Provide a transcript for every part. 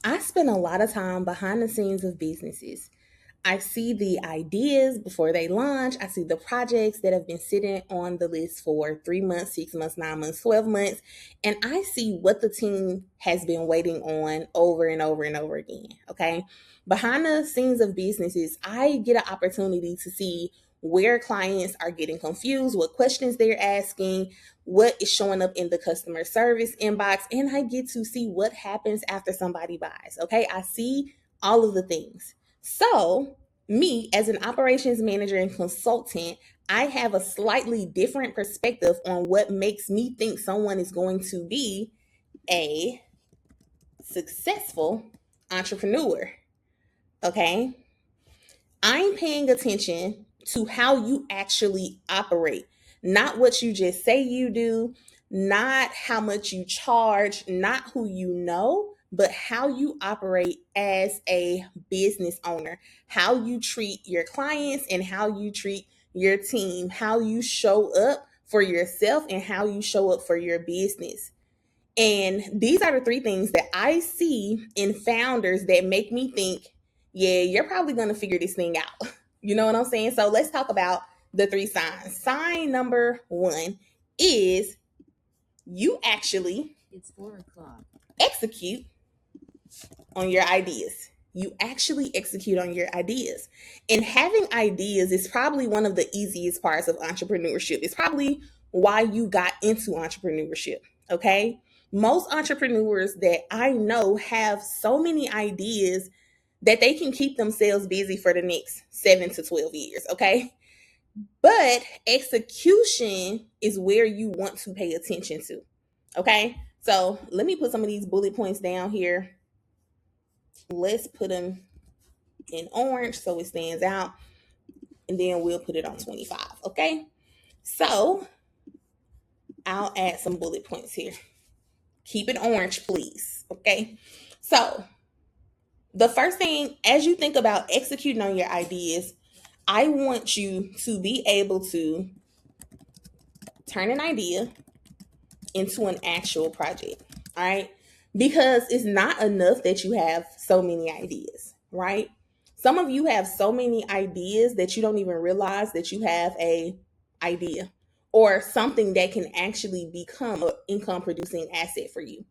I spend a lot of time behind the scenes of businesses. I see the ideas before they launch. I see the projects that have been sitting on the list for 3 months, 6 months, 9 months, 12 months. And I see what the team has been waiting on over and over and over again. Okay. Behind the scenes of businesses, I get an opportunity to see where clients are getting confused, what questions they're asking, what is showing up in the customer service inbox, and I get to see what happens after somebody buys. Okay. I see all of the things. So, me as an operations manager and consultant, I have a slightly different perspective on what makes me think someone is going to be a successful entrepreneur. Okay. I'm paying attention to how you actually operate, not what you just say you do, not how much you charge, not who you know, but how you operate as a business owner, how you treat your clients and how you treat your team, how you show up for yourself and how you show up for your business. And these are the three things that I see in founders that make me think, yeah, you're probably going to figure this thing out. You know what I'm saying? So let's talk about the three signs. Sign number one is you actually It's 4 o'clock. execute on your ideas. You actually execute on your ideas. And having ideas is probably one of the easiest parts of entrepreneurship. It's probably why you got into entrepreneurship. Okay. Most entrepreneurs that I know have so many ideas that they can keep themselves busy for the next 7 to 12 years. Okay. But execution is where you want to pay attention to. Okay. So let me put some of these bullet points down here. Let's put them in orange so it stands out. And then we'll put it on 25. Okay. So I'll add some bullet points here. Keep it orange, please. Okay. So the first thing, as you think about executing on your ideas, I want you to be able to turn an idea into an actual project. All right. Because it's not enough that you have so many ideas, right? Some of you have so many ideas that you don't even realize that you have a idea or something that can actually become an income producing asset for you,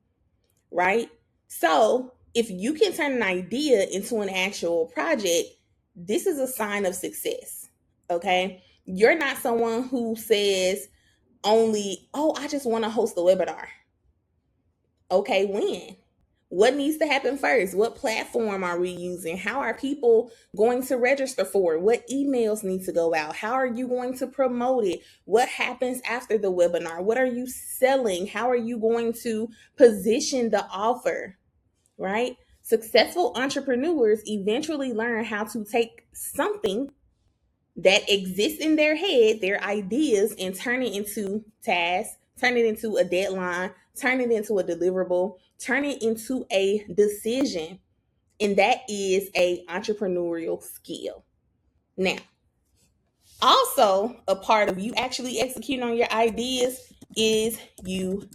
right? So, if you can turn an idea into an actual project, this is a sign of success. Okay? You're not someone who says only, oh, I just want to host a webinar. Okay, when? What needs to happen first? What platform are we using? How are people going to register for it? What emails need to go out? How are you going to promote it? What happens after the webinar? What are you selling? How are you going to position the offer? Right? Successful entrepreneurs eventually learn how to take something that exists in their head, their ideas, and turn it into tasks, turn it into a deadline, turn it into a deliverable, turn it into a decision. And that is a entrepreneurial skill. Now, also a part of you actually executing on your ideas is you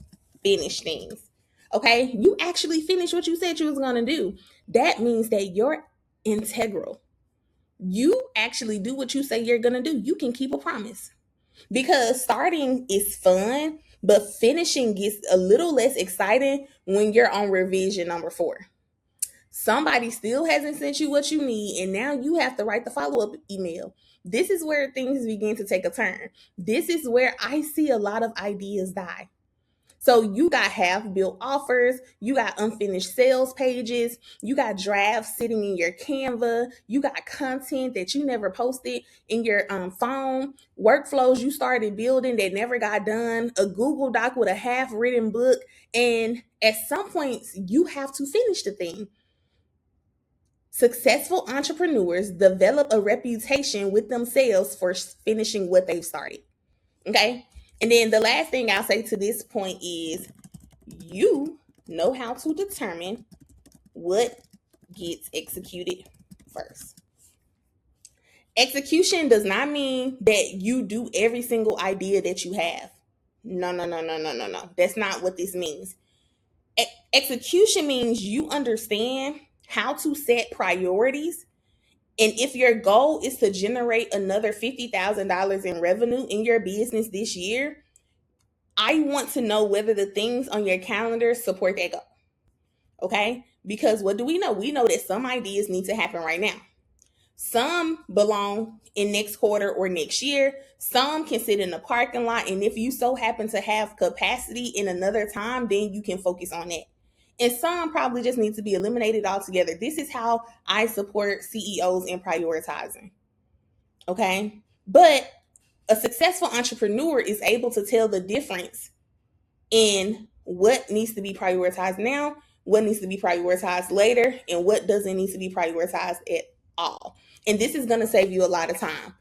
finish things. Okay? You actually finish what you said you was going to do. That means that you're integral. You actually do what you say you're going to do. You can keep a promise. Because starting is fun, but finishing gets a little less exciting when you're on revision number 4. Somebody still hasn't sent you what you need, and now you have to write the follow up email. This is where things begin to take a turn. This is where I see a lot of ideas die. So you got half built offers, you got unfinished sales pages, you got drafts sitting in your Canva, you got content that you never posted in your phone, workflows you started building that never got done, a Google Doc with a half written book, and at some points you have to finish the thing. Successful entrepreneurs develop a reputation with themselves for finishing what they've started. Okay. And then the last thing I'll say to this point is you know how to determine what gets executed first. Execution does not mean that you do every single idea that you have. No, no, no, no, no, no, no. That's not what this means. Execution means you understand how to set priorities. And if your goal is to generate another $50,000 in revenue in your business this year, I want to know whether the things on your calendar support that goal. Okay? Because what do we know? We know that some ideas need to happen right now. Some belong in next quarter or next year. Some can sit in the parking lot. And if you so happen to have capacity in another time, then you can focus on that. And some probably just need to be eliminated altogether. This is how I support CEOs in prioritizing. Okay. But a successful entrepreneur is able to tell the difference in what needs to be prioritized now, what needs to be prioritized later, and what doesn't need to be prioritized at all. And this is going to save you a lot of time.